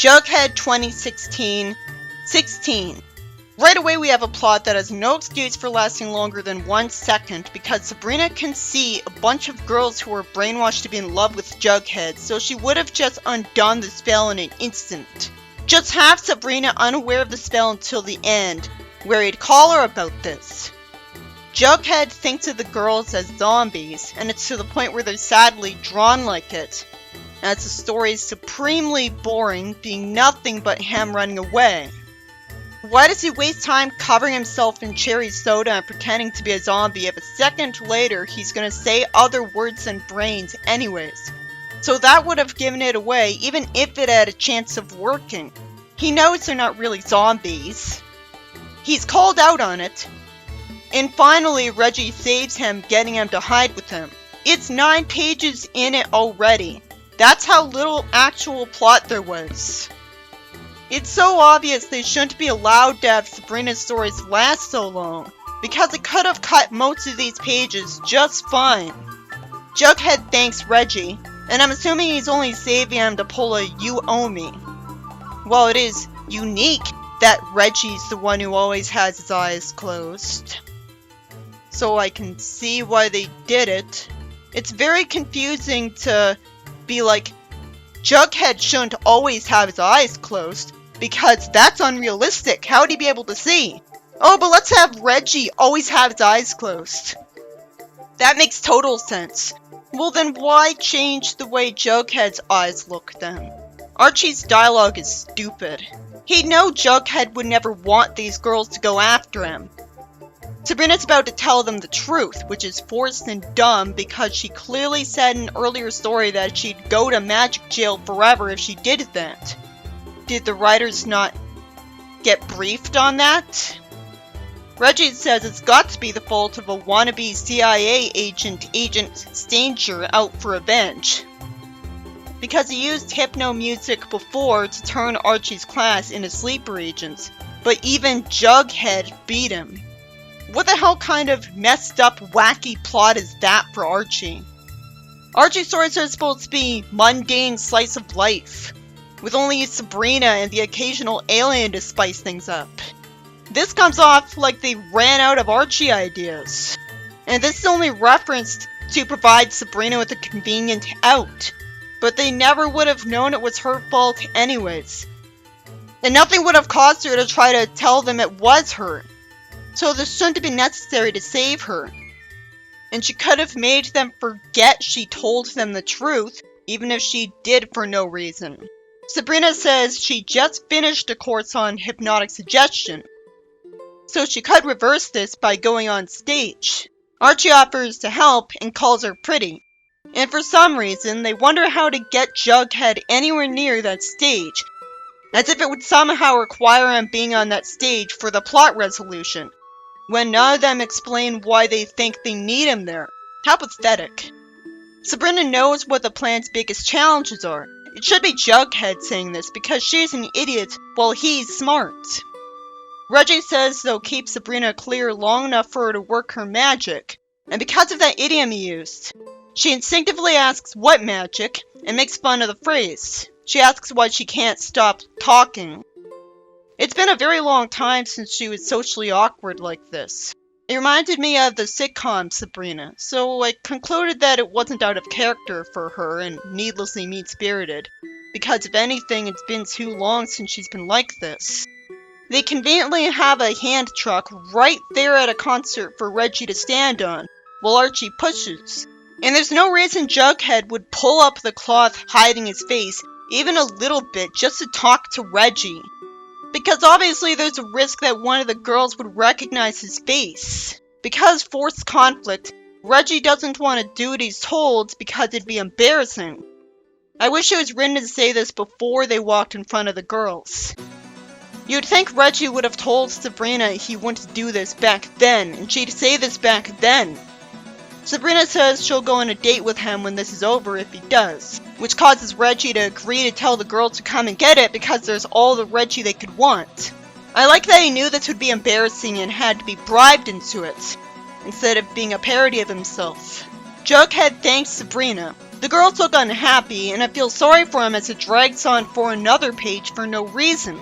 Jughead 2016, 16. Right away we have a plot that has no excuse for lasting longer than 1 second because Sabrina can see a bunch of girls who are brainwashed to be in love with Jughead, so she would have just undone the spell in an instant. Just have Sabrina unaware of the spell until the end, where he'd call her about this. Jughead thinks of the girls as zombies, and it's to the point where they're sadly drawn like it, as the story is supremely boring, being nothing but him running away. Why does he waste time covering himself in cherry soda and pretending to be a zombie if a second later he's gonna say other words than brains anyways? So that would have given it away even if it had a chance of working. He knows they're not really zombies. He's called out on it. And finally Reggie saves him, getting him to hide with him. It's 9 pages in it already. That's how little actual plot there was. It's so obvious they shouldn't be allowed to have Sabrina's stories last so long, because it could have cut most of these pages just fine. Jughead thanks Reggie, and I'm assuming he's only saving him to pull a "you owe me." While it is unique that Reggie's the one who always has his eyes closed, so I can see why they did it, it's very confusing to be like, Jughead shouldn't always have his eyes closed, because that's unrealistic. How would he be able to see? Oh, but let's have Reggie always have his eyes closed. That makes total sense. Well then why change the way Jughead's eyes look then? Archie's dialogue is stupid. He'd know Jughead would never want these girls to go after him. Sabrina's about to tell them the truth, which is forced and dumb because she clearly said in an earlier story that she'd go to magic jail forever if she did that. Did the writers not get briefed on that? Reggie says it's got to be the fault of a wannabe CIA agent, Agent Stanger, out for revenge. Because he used hypno music before to turn Archie's class into sleeper agents, but even Jughead beat him. What the hell kind of messed up, wacky plot is that for Archie? Archie's stories are supposed to be mundane slice of life, with only Sabrina and the occasional alien to spice things up. This comes off like they ran out of Archie ideas. And this is only referenced to provide Sabrina with a convenient out, but they never would have known it was her fault anyways. And nothing would have caused her to try to tell them it was her. So this shouldn't have been necessary to save her. And she could have made them forget she told them the truth, even if she did for no reason. Sabrina says she just finished a course on hypnotic suggestion, so she could reverse this by going on stage. Archie offers to help and calls her pretty. And for some reason, they wonder how to get Jughead anywhere near that stage, as if it would somehow require him being on that stage for the plot resolution, when none of them explain why they think they need him there. How pathetic. Sabrina knows what the plan's biggest challenges are. It should be Jughead saying this because she's an idiot while he's smart. Reggie says they'll keep Sabrina clear long enough for her to work her magic, and because of that idiom he used, she instinctively asks what magic and makes fun of the phrase. She asks why she can't stop talking. It's been a very long time since she was socially awkward like this. It reminded me of the sitcom Sabrina, so I concluded that it wasn't out of character for her and needlessly mean-spirited, because if anything, it's been too long since she's been like this. They conveniently have a hand truck right there at a concert for Reggie to stand on, while Archie pushes. And there's no reason Jughead would pull up the cloth hiding his face even a little bit just to talk to Reggie. Because obviously there's a risk that one of the girls would recognize his face. Because forced conflict, Reggie doesn't want to do what he's told because it'd be embarrassing. I wish it was written to say this before they walked in front of the girls. You'd think Reggie would have told Sabrina he wouldn't do this back then, and she'd say this back then. Sabrina says she'll go on a date with him when this is over if he does, which causes Reggie to agree to tell the girls to come and get it because there's all the Reggie they could want. I like that he knew this would be embarrassing and had to be bribed into it, instead of being a parody of himself. Jughead thanks Sabrina, The girls look unhappy, and I feel sorry for him as it drags on for another page for no reason.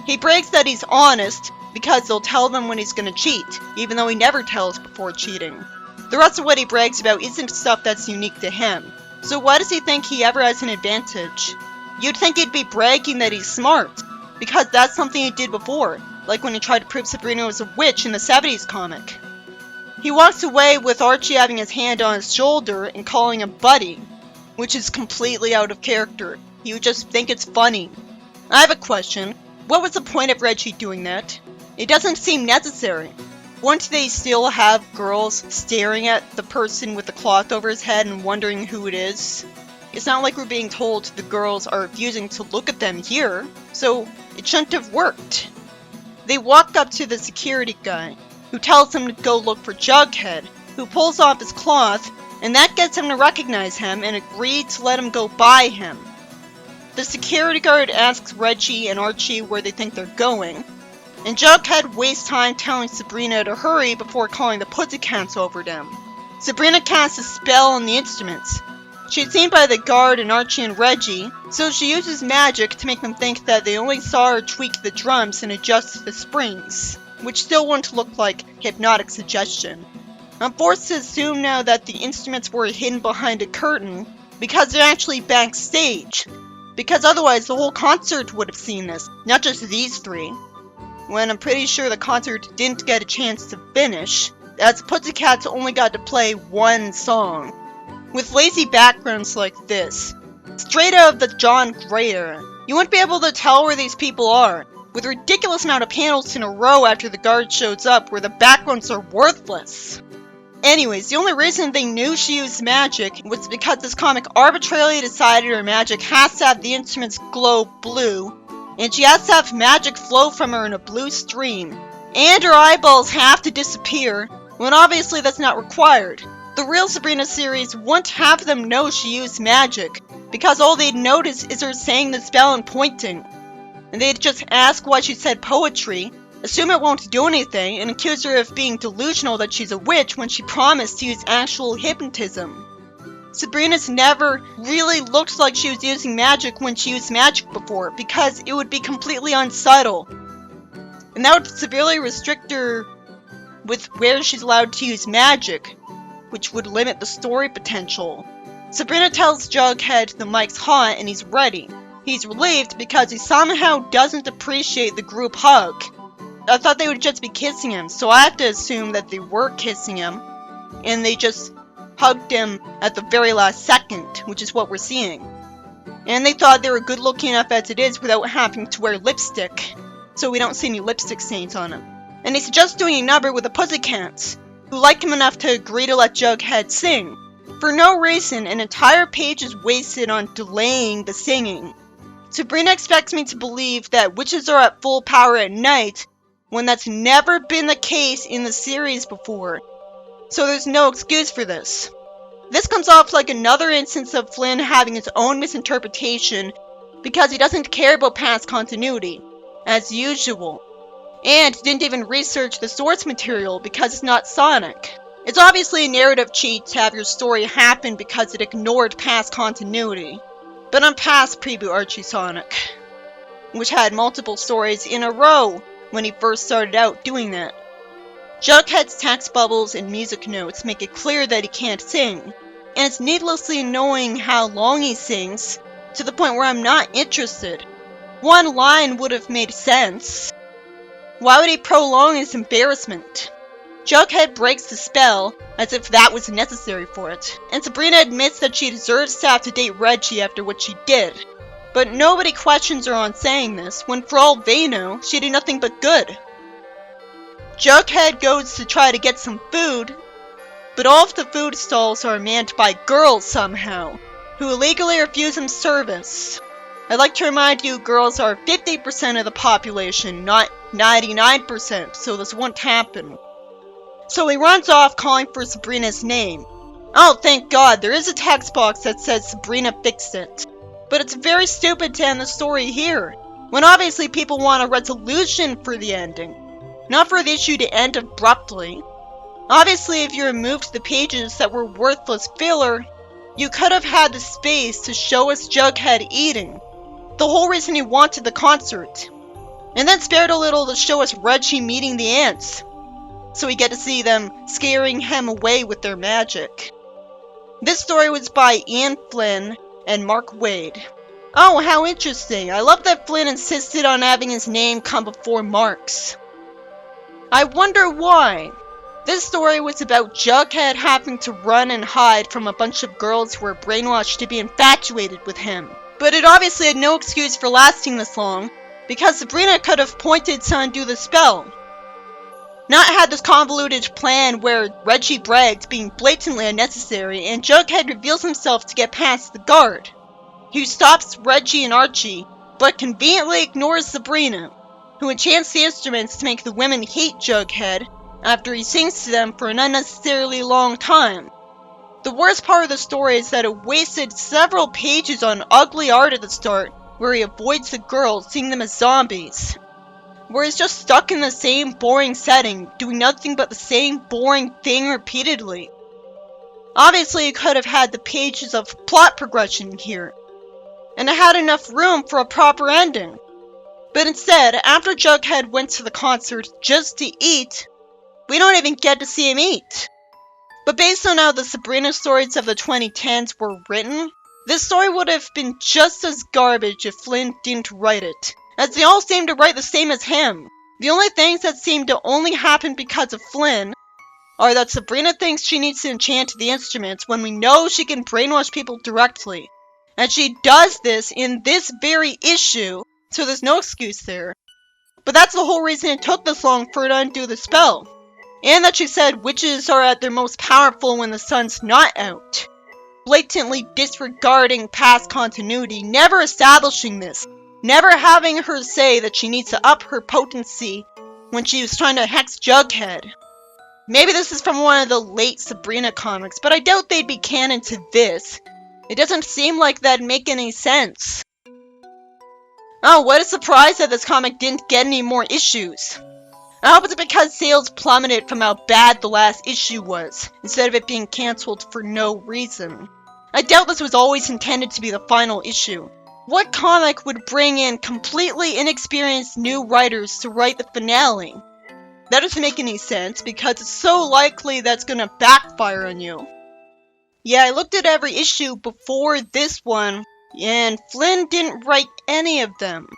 He brags that he's honest, because they'll tell them when he's gonna cheat, even though he never tells before cheating. The rest of what he brags about isn't stuff that's unique to him, so why does he think he ever has an advantage? You'd think he'd be bragging that he's smart, because that's something he did before, like when he tried to prove Sabrina was a witch in the 70s comic. He walks away with Archie having his hand on his shoulder and calling him buddy, which is completely out of character. He would just think it's funny. I have a question. What was the point of Reggie doing that? It doesn't seem necessary. Wouldn't they still have girls staring at the person with the cloth over his head and wondering who it is? It's not like we're being told the girls are refusing to look at them here, so it shouldn't have worked. They walk up to the security guy, who tells him to go look for Jughead, who pulls off his cloth, and that gets him to recognize him and agree to let him go by him. The security guard asks Reggie and Archie where they think they're going, and Jughead wastes time telling Sabrina to hurry before calling the Pussycats over them. Sabrina casts a spell on the instruments. She's seen by the guard and Archie and Reggie, so she uses magic to make them think that they only saw her tweak the drums and adjust the springs, which still wouldn't look like hypnotic suggestion. I'm forced to assume now that the instruments were hidden behind a curtain because they're actually backstage, because otherwise the whole concert would have seen this, not just these three. When I'm pretty sure the concert didn't get a chance to finish, as Pussycats only got to play one song. With lazy backgrounds like this, straight out of the John Gray era, you wouldn't be able to tell where these people are, with a ridiculous amount of panels in a row after the guard shows up where the backgrounds are worthless. Anyways, the only reason they knew she used magic was because this comic arbitrarily decided her magic has to have the instruments glow blue, and she has to have magic flow from her in a blue stream, and her eyeballs have to disappear, when obviously that's not required. The real Sabrina series wouldn't have them know she used magic, because all they'd notice is her saying the spell and pointing. And they'd just ask why she said poetry, assume it won't do anything, and accuse her of being delusional that she's a witch when she promised to use actual hypnotism. Sabrina's never really looked like she was using magic when she used magic before, because it would be completely unsubtle. And that would severely restrict her with where she's allowed to use magic, which would limit the story potential. Sabrina tells Jughead the mic's hot and he's ready. He's relieved because he somehow doesn't appreciate the group hug. I thought they would just be kissing him, so I have to assume that they were kissing him, and they just hugged him at the very last second, which is what we're seeing. And they thought they were good looking enough as it is without having to wear lipstick, so we don't see any lipstick stains on him. And they suggest doing a number with the Pussycats, who like him enough to agree to let Jughead sing. For no reason, an entire page is wasted on delaying the singing. Sabrina expects me to believe that witches are at full power at night, when that's never been the case in the series before. So there's no excuse for this. This comes off like another instance of Flynn having his own misinterpretation because he doesn't care about past continuity, as usual, and didn't even research the source material because it's not Sonic. It's obviously a narrative cheat to have your story happen because it ignored past continuity, but I'm past Preview Archie Sonic, which had multiple stories in a row when he first started out doing that. Jughead's text bubbles and music notes make it clear that he can't sing, and it's needlessly annoying how long he sings, to the point where I'm not interested. One line would have made sense. Why would he prolong his embarrassment? Jughead breaks the spell, as if that was necessary for it, and Sabrina admits that she deserves to have to date Reggie after what she did. But nobody questions her on saying this, when for all they know, she did nothing but good. Jughead goes to try to get some food, but all of the food stalls are manned by girls somehow, who illegally refuse him service. I'd like to remind you girls are 50% of the population, not 99%, so this won't happen. So he runs off calling for Sabrina's name. Oh, thank God, there is a text box that says Sabrina fixed it. But it's very stupid to end the story here, when obviously people want a resolution for the ending, not for the issue to end abruptly. Obviously, if you removed the pages that were worthless filler, You could have had the space to show us Jughead eating, the whole reason he wanted the concert, and then spared a little to show us Reggie meeting the ants, so we get to see them scaring him away with their magic. This story was by Ian Flynn and Mark Wade. Oh, how interesting. I love that Flynn insisted on having his name come before Mark's. I wonder why. This story was about Jughead having to run and hide from a bunch of girls who were brainwashed to be infatuated with him. But it obviously had no excuse for lasting this long, because Sabrina could have pointed to undo the spell. Not had this convoluted plan where Reggie bragged being blatantly unnecessary and Jughead reveals himself to get past the guard, who stops Reggie and Archie, but conveniently ignores Sabrina, who enchants the instruments to make the women hate Jughead after he sings to them for an unnecessarily long time. The worst part of the story is that it wasted several pages on ugly art at the start, where he avoids the girls, seeing them as zombies. Where he's just stuck in the same boring setting, doing nothing but the same boring thing repeatedly. Obviously, he could have had the pages of plot progression here, and it had enough room for a proper ending. But instead, after Jughead went to the concert just to eat, we don't even get to see him eat. But based on how the Sabrina stories of the 2010s were written, this story would have been just as garbage if Flynn didn't write it, as they all seem to write the same as him. The only things that seem to only happen because of Flynn are that Sabrina thinks she needs to enchant the instruments when we know she can brainwash people directly. And she does this in this very issue, so there's no excuse there. But that's the whole reason it took this long for her to undo the spell. And that she said witches are at their most powerful when the sun's not out. Blatantly disregarding past continuity, never establishing this, never having her say that she needs to up her potency when she was trying to hex Jughead. Maybe this is from one of the late Sabrina comics, but I doubt they'd be canon to this. It doesn't seem like that'd make any sense. Oh, what a surprise that this comic didn't get any more issues. I hope it's because sales plummeted from how bad the last issue was, instead of it being cancelled for no reason. I doubt this was always intended to be the final issue. What comic would bring in completely inexperienced new writers to write the finale? That doesn't make any sense, because it's so likely that's gonna backfire on you. Yeah, I looked at every issue before this one, and Flynn didn't write any of them.